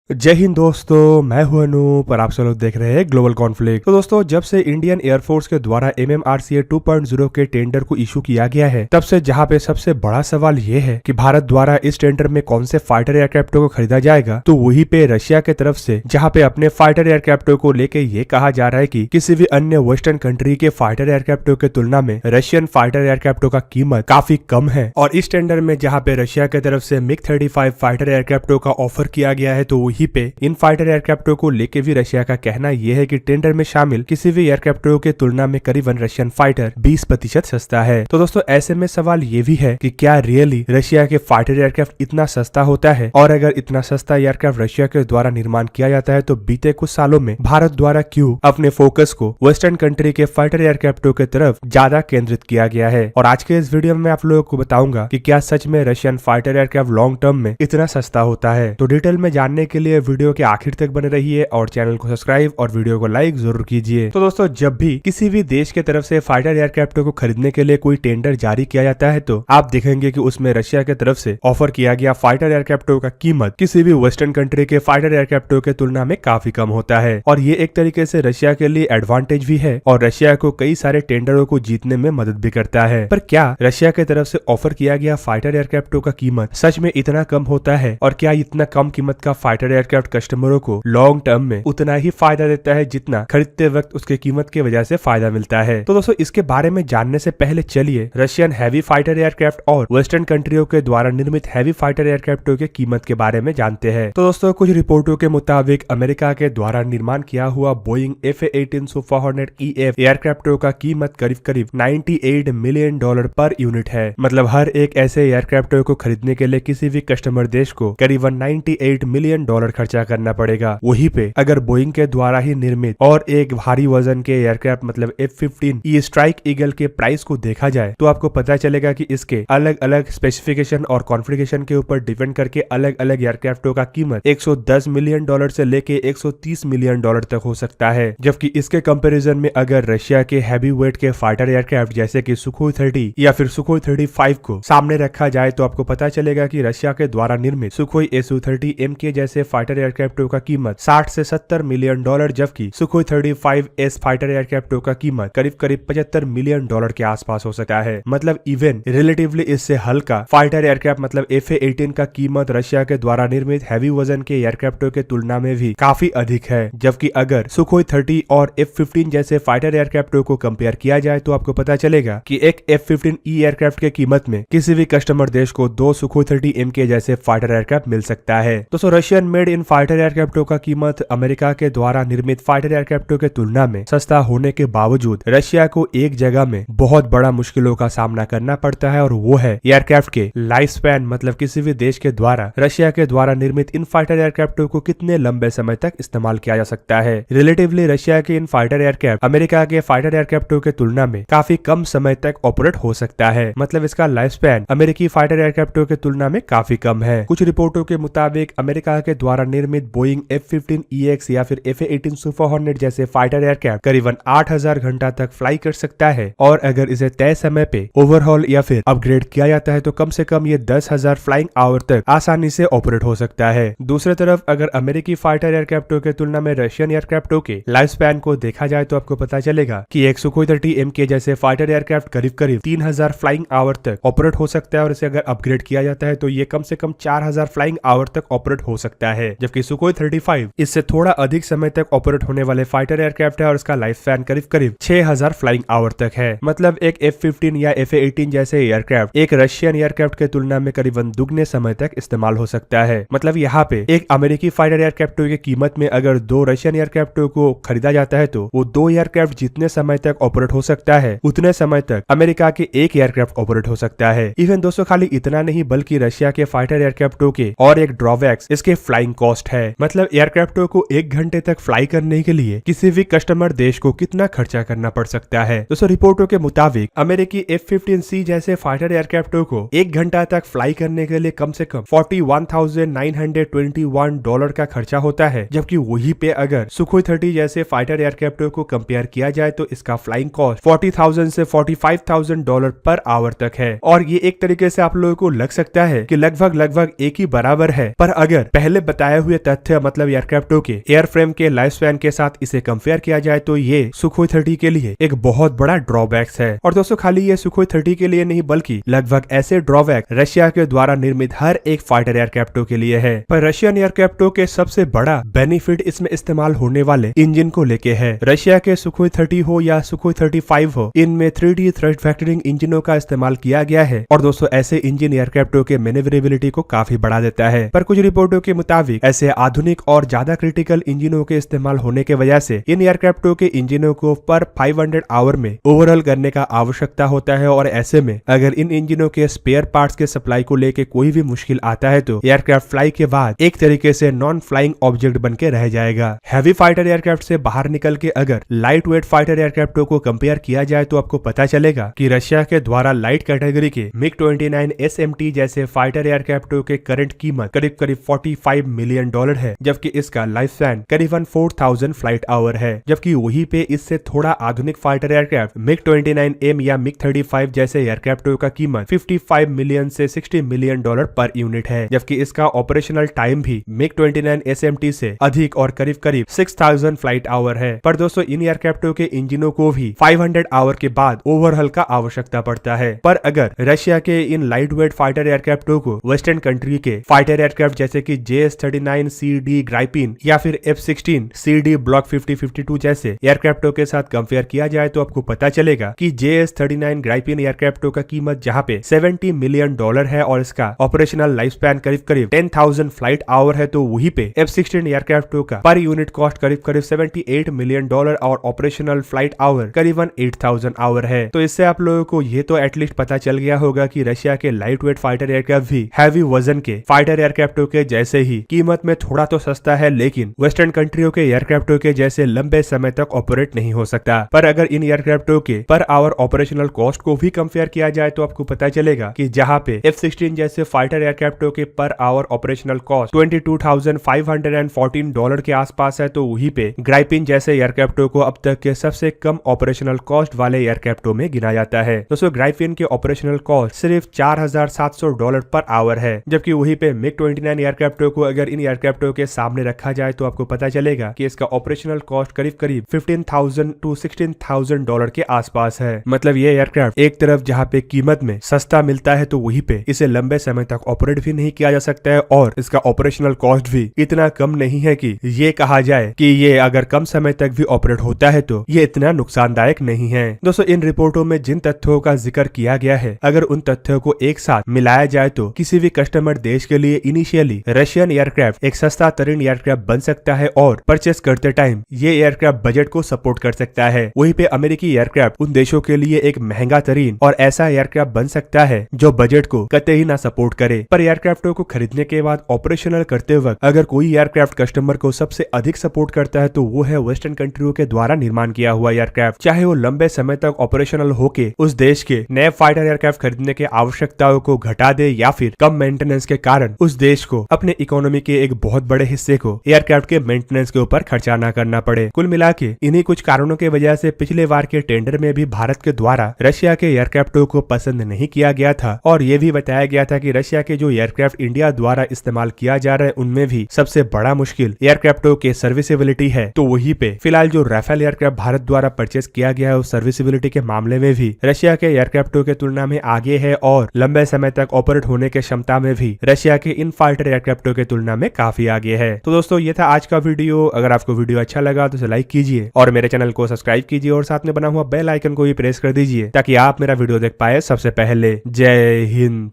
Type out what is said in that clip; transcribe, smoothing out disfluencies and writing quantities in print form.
जय हिंद दोस्तों, मैं हूं अनूप और आप सब लोग देख रहे हैं ग्लोबल कॉन्फ्लिक्ट। तो दोस्तों, जब से इंडियन एयरफोर्स के द्वारा MMRCA 2.0 के टेंडर को इशू किया गया है, तब से जहां पे सबसे बड़ा सवाल ये है कि भारत द्वारा इस टेंडर में कौन से फाइटर एयरक्राफ्टों को खरीदा जाएगा, तो वहीं पे रशिया के तरफ से जहां पे अपने फाइटर एयरक्राफ्टों को लेके ये कहा जा रहा है कि किसी भी अन्य वेस्टर्न कंट्री के फाइटर एयरक्राफ्टों के तुलना में रशियन फाइटर एयरक्राफ्टों का कीमत काफी कम है। और इस टेंडर में जहाँ पे रशिया की तरफ से MiG-35 फाइटर एयरक्राफ्टों का ऑफर किया गया है, तो वहीं पे इन फाइटर एयरक्राफ्टों को लेके भी रशिया का कहना यह है कि टेंडर में शामिल किसी भी एयरक्राफ्टों के तुलना में करीबन रशियन फाइटर 20% सस्ता है। तो दोस्तों, ऐसे में सवाल ये भी है कि क्या रियली रशिया के फाइटर एयरक्राफ्ट इतना सस्ता होता है, और अगर इतना सस्ता एयरक्राफ्ट रशिया के द्वारा निर्माण किया जाता है तो बीते कुछ सालों में भारत द्वारा क्यों अपने फोकस को वेस्टर्न कंट्री के फाइटर एयरक्राफ्टों की तरफ ज्यादा केंद्रित किया गया है। और आज के इस वीडियो में आप लोगों को बताऊंगा कि क्या सच में Russian fighter aircraft long term में इतना सस्ता होता है। तो डिटेल में जानने के लिए वीडियो के आखिर तक बने रहिए और चैनल को सब्सक्राइब और वीडियो को लाइक जरूर कीजिए। तो दोस्तों, जब भी किसी भी देश की तरफ से फाइटर एयरक्राफ्टों को खरीदने के लिए कोई टेंडर जारी किया जाता है, तो आप देखेंगे कि उसमें रशिया की तरफ से ऑफर किया गया फाइटर एयरक्राफ्टों का कीमत किसी भी वेस्टर्न कंट्री के फाइटर एयरक्राफ्टों के तुलना में काफी कम होता है। और ये एक तरीके से रशिया के लिए एडवांटेज भी है और रशिया को कई सारे टेंडरों को जीतने में मदद भी करता है। पर क्या रशिया की तरफ से ऑफर किया गया फाइटर एयरक्राफ्टों का कीमत सच में इतना कम होता है, और क्या इतना कम कीमत का फाइटर एयरक्राफ्ट कस्टमरों को लॉन्ग टर्म में उतना ही फायदा देता है जितना खरीदते वक्त उसके कीमत की वजह से फायदा मिलता है? तो दोस्तों, इसके बारे में जानने से पहले चलिए रशियन हैवी फाइटर एयरक्राफ्ट और वेस्टर्न कंट्रियों के द्वारा निर्मित हैवी फाइटर एयरक्राफ्टों के कीमत के बारे में जानते हैं। तो दोस्तों, कुछ रिपोर्टों के मुताबिक अमेरिका के द्वारा निर्माण किया हुआ बोइंग FA-18 Super-Hornet-EF एयरक्राफ्टों का कीमत करीब करीब $98 मिलियन पर यूनिट है। मतलब हर एक ऐसे एयरक्राफ्टों को खरीदने के लिए किसी भी कस्टमर देश को करीबन $98 मिलियन खर्चा करना पड़ेगा। वहीं पे अगर बोइंग के द्वारा ही निर्मित और एक भारी वजन के एयरक्राफ्ट मतलब F-15E स्ट्राइक ईगल के प्राइस को देखा जाए, तो आपको पता चलेगा कि इसके अलग अलग स्पेसिफिकेशन और कॉन्फ़िगरेशन के ऊपर डिपेंड करके अलग अलग एयरक्राफ्टों का कीमत $110 मिलियन से लेके $130 मिलियन तक हो सकता है। जबकि इसके कंपैरिजन में अगर रशिया के हैवी वेट के फाइटर एयरक्राफ्ट जैसे कि सुखोई 30 या फिर सुखोई 35 को सामने रखा जाए, तो आपको पता चलेगा कि रशिया के द्वारा निर्मित सुखोई Su-30 MK जैसे फाइटर एयरक्राफ्टों का कीमत 60 से 70 मिलियन जबकि सुखोई 35S फाइटर एयरक्राफ्टों का कीमत करीब करीब $75 मिलियन के आसपास हो सकता है। मतलब इवन रिलेटिवली इससे हल्का फाइटर एयरक्राफ्ट मतलब FA-18 का कीमत रशिया के द्वारा निर्मित हैवी वजन के एयरक्राफ्टों के तुलना में भी काफी अधिक है। जबकि अगर सुखोई 30 और F-15 जैसे फाइटर एयरक्राफ्टों को कंपेयर किया जाए, तो आपको पता चलेगा कि एक F-15E एयरक्राफ्ट के कीमत में किसी भी कस्टमर देश को 2 सुखोई 30 MK जैसे फाइटर एयरक्राफ्ट मिल सकता है। दोस्तों, रशियन मेड इन फाइटर एयरक्राफ्टों का कीमत अमेरिका के द्वारा निर्मित फाइटर एयरक्राफ्टों के तुलना में सस्ता होने के बावजूद रशिया को एक जगह में बहुत बड़ा मुश्किलों का सामना करना पड़ता है, और वो है एयरक्राफ्ट के लाइफ स्पैन। मतलब किसी भी देश के द्वारा रशिया के द्वारा निर्मित इन फाइटर एयरक्राफ्टों को कितने लंबे समय तक इस्तेमाल किया जा सकता है। रिलेटिवली रशिया के इन फाइटर एयरक्राफ्ट अमेरिका के फाइटर एयरक्राफ्टों के तुलना में काफी कम समय तक ऑपरेट हो सकता है। मतलब इसका लाइफ स्पैन अमेरिकी फाइटर एयरक्राफ्टों के तुलना में काफी कम है। कुछ रिपोर्टों के मुताबिक अमेरिका के द्वारा निर्मित बोइंग F-15EX या फिर FA-18 सुपर-हॉर्नेट जैसे फाइटर एयरक्राफ्ट करीबन 8000 घंटा तक फ्लाई कर सकता है, और अगर इसे तय समय पे ओवरहॉल या फिर अपग्रेड किया जाता है, तो कम से कम ये 10,000 फ्लाइंग आवर तक आसानी से ऑपरेट हो सकता है। दूसरी तरफ अगर अमेरिकी फाइटर एयरक्राफ्टों के तुलना में रशियन एयरक्राफ्टों के लाइफ स्पैन को देखा जाए, तो आपको पता चलेगा कि एक सुखोई 30 MK जैसे फाइटर एयरक्राफ्ट करीब करीब 3000 फ्लाइंग आवर तक ऑपरेट हो सकता है, और इसे अगर अपग्रेड किया जाता है तो ये कम से कम 4000 फ्लाइंग आवर तक ऑपरेट हो सकता है। जबकि सुखोई 35 इससे थोड़ा अधिक समय तक ऑपरेट होने वाले फाइटर एयरक्राफ्ट है, और इसका लाइफ स्पैन करीब करीब 6000 फ्लाइंग आवर तक है। मतलब एक F-15 या FA-18 जैसे एयरक्राफ्ट एक रशियन एयरक्राफ्ट के तुलना में करीबन दुगने समय तक इस्तेमाल हो सकता है। मतलब यहाँ पे एक अमेरिकी फाइटर एयरक्राफ्टों की कीमत में अगर 2 रशियन एयरक्राफ्टों को खरीदा जाता है, तो वो 2 एयरक्राफ्ट जितने समय तक ऑपरेट हो सकता है उतने समय तक अमेरिका के एक एयरक्राफ्ट ऑपरेट हो सकता है। इवन दोस्तों, खाली इतना नहीं बल्कि रशिया के फाइटर एयरक्राफ्टों के और एक ड्रॉबैक्स इसके फ्लाइंग कॉस्ट है। मतलब एयरक्राफ्टों को 1 घंटे तक फ्लाई करने के लिए किसी भी कस्टमर देश को कितना खर्चा करना पड़ सकता है। दोस्तों, रिपोर्टों के मुताबिक अमेरिकी F-15C जैसे फाइटर एयरक्राफ्टों को 1 घंटा तक फ्लाई करने के लिए कम से कम $41,921 का खर्चा होता है। जबकि वहीं पे अगर सुखोई 30 जैसे फाइटर एयरक्राफ्टों को कंपेयर किया जाए, तो इसका फ्लाइंग कॉस्ट $40,000 से $45,000 पर आवर तक है। और ये एक तरीके से आप लोगों को लग सकता है कि लगभग एक ही बराबर है, पर अगर पहले बताए हुए तथ्य मतलब एयरक्राफ्टों के एयरफ्रेम के लाइफ स्पैन के साथ इसे कंपेयर किया जाए तो ये सुखोई 30 के लिए एक बहुत बड़ा ड्रॉबैक्स है। और दोस्तों खाली ये सुखोई 30 के लिए नहीं बल्कि लगभग ऐसे ड्रॉबैक रशिया के द्वारा निर्मित हर एक फाइटर एयरक्राफ्टों के लिए है। पर रशियन एयरक्राफ्टों के सबसे बड़ा बेनिफिट इसमें इस्तेमाल होने वाले इंजन को लेके है। रशिया के सुखोई 30 हो या सुखोई 35 हो, इनमें 3D थ्रस्ट वेक्टरिंग इंजनों का इस्तेमाल किया गया है। और दोस्तों ऐसे इंजन एयरक्राफ्टों के मैनेवरेबिलिटी को काफी बढ़ा देता है। पर कुछ रिपोर्टों के मुताबिक ऐसे आधुनिक और ज्यादा क्रिटिकल इंजनों के इस्तेमाल होने के वजह से इन एयरक्राफ्टों के इंजनों को पर 500 आवर में ओवरऑल करने का आवश्यकता होता है। और ऐसे में अगर इन इंजनों के स्पेयर पार्ट्स के सप्लाई को लेके कोई भी मुश्किल आता है तो एयरक्राफ्ट फ्लाई के बाद एक तरीके से नॉन फ्लाइंग ऑब्जेक्ट बन के रह जाएगा। हैवी फाइटर एयरक्राफ्ट से बाहर निकल के अगर लाइट वेट फाइटर एयरक्राफ्टों को कंपेयर किया जाए तो आपको पता चलेगा कि रशिया के द्वारा लाइट कैटेगरी के MiG-29 SMT जैसे फाइटर एयरक्राफ्टों के करंट कीमत करीब करीब $45 मिलियन है, जबकि इसका लाइफ स्पैन करीबन 4000 फ्लाइट आवर है। जबकि वहीं पे इससे थोड़ा आधुनिक फाइटर एयरक्राफ्ट MiG-29M या MiG-35 जैसे एयरक्राफ्टों का कीमत 55 मिलियन से $60 मिलियन पर यूनिट है। जबकि इसका ऑपरेशनल टाइम भी MiG-29 SMT से अधिक और करीब करीब 6000 फ्लाइट आवर है। पर दोस्तों इन एयरक्राफ्टों के इंजनों को भी 500 आवर के बाद ओवरहॉल का आवश्यकता पड़ता है। पर अगर रशिया के इन लाइट वेट फाइटर एयरक्राफ्टों को वेस्टर्न कंट्री के फाइटर एयरक्राफ्ट जैसे कि JS-39CD ग्राइपिन या फिर F-16CD ब्लॉक 50-52 जैसे एयरक्राफ्टों के साथ कंपेयर किया जाए तो आपको पता चलेगा कि JS-39 ग्राइपिन एयरक्राफ्टों का कीमत जहां पे $70 मिलियन है और इसका ऑपरेशनल लाइफ स्पैन करीब करीब 10,000 फ्लाइट आवर है, तो वहीं पे F-16 एयरक्राफ्टों का पर यूनिट कॉस्ट करीब करीब $78 मिलियन और ऑपरेशनल फ्लाइट आवर करीबन 8000 आवर है। तो इससे आप लोगों को ये तो एटलीस्ट पता चल गया होगा कि रशिया के लाइट वेट फाइटर एयरक्राफ्ट भी हैवी वजन के फाइटर एयरक्राफ्टों के जैसे ही कीमत में थोड़ा तो सस्ता है, लेकिन वेस्टर्न कंट्रियों के एयरक्राफ्टों के जैसे लंबे समय तक ऑपरेट नहीं हो सकता। पर अगर इन एयरक्राफ्टों के पर आवर ऑपरेशनल कॉस्ट को भी कंपेयर किया जाए तो आपको पता चलेगा कि जहां पे F-16 जैसे फाइटर एयरक्राफ्टों के पर आवर ऑपरेशनल कॉस्ट $22,514 के आसपास है, तो वहीं पे ग्राइपिन जैसे एयरक्राफ्टों को अब तक के सबसे कम ऑपरेशनल कॉस्ट वाले एयरक्राफ्टों में गिना जाता है। दोस्तों ग्राइपिन के ऑपरेशनल कॉस्ट सिर्फ $4700 पर आवर है, जबकि वहीं पे MiG-29 एयरक्राफ्टों को अगर इन एयरक्राफ्टों के सामने रखा जाए तो आपको पता चलेगा कि इसका ऑपरेशनल कॉस्ट करीब करीब $15,000 to $16,000 के आसपास है। मतलब ये एयरक्राफ्ट एक तरफ जहाँ पे कीमत में सस्ता मिलता है तो वहीं पे इसे लंबे समय तक ऑपरेट भी नहीं किया जा सकता है और इसका ऑपरेशनल कॉस्ट भी इतना कम नहीं है कि ये कहा जाए कि ये अगर कम समय तक भी ऑपरेट होता है तो ये इतना नुकसानदायक नहीं है। दोस्तों इन रिपोर्टों में जिन तथ्यों का जिक्र किया गया है, अगर उन तथ्यों को एक साथ मिलाया जाए तो किसी भी कस्टमर देश के लिए इनिशियली रशियन एयरक्राफ्ट एक सस्ता तरीन एयरक्राफ्ट बन सकता है और परचेस करते टाइम ये एयरक्राफ्ट बजट को सपोर्ट कर सकता है। वहीं पे अमेरिकी एयरक्राफ्ट उन देशों के लिए एक महंगा तरीन और ऐसा एयरक्राफ्ट बन सकता है जो बजट को कतई ना सपोर्ट करे। पर एयरक्राफ्टों को खरीदने के बाद ऑपरेशनल करते वक्त अगर कोई एयरक्राफ्ट कस्टमर को सबसे अधिक सपोर्ट करता है तो वो है वेस्टर्न कंट्रियों के द्वारा निर्माण किया हुआ एयरक्राफ्ट, चाहे वो लंबे समय तक ऑपरेशनल होके उस देश के नए फाइटर एयरक्राफ्ट खरीदने के आवश्यकताओं को घटा दे या फिर कम मेंटेनेंस के कारण उस देश को अपने इकोनॉमी के एक बहुत बड़े हिस्से को एयरक्राफ्ट के मेंटेनेंस के ऊपर खर्चा न करना पड़े। कुल मिला के इन्हीं कुछ कारणों की वजह से पिछले बार के टेंडर में भी भारत के द्वारा रशिया के एयरक्राफ्टों को पसंद नहीं किया गया था और ये भी बताया गया था कि रशिया के जो एयरक्राफ्ट इंडिया द्वारा इस्तेमाल किया जा रहा है उनमें भी सबसे बड़ा मुश्किल एयरक्राफ्टों के सर्विसेबिलिटी है। तो वहीं पे फिलहाल जो राफेल एयरक्राफ्ट भारत द्वारा परचेस किया गया है उस सर्विसेबिलिटी के मामले में भी रशिया के एयरक्राफ्टों के तुलना में आगे है और लंबे समय तक ऑपरेट होने के क्षमता में भी रशिया के इन फाइटर एयरक्राफ्टों के तुलना में काफी आगे है। तो दोस्तों ये था आज का वीडियो। अगर आपको वीडियो अच्छा लगा तो इसे लाइक कीजिए और मेरे चैनल को सब्सक्राइब कीजिए और साथ में बना हुआ बेल आइकन को भी प्रेस कर दीजिए ताकि आप मेरा वीडियो देख पाए सबसे पहले। जय हिंद।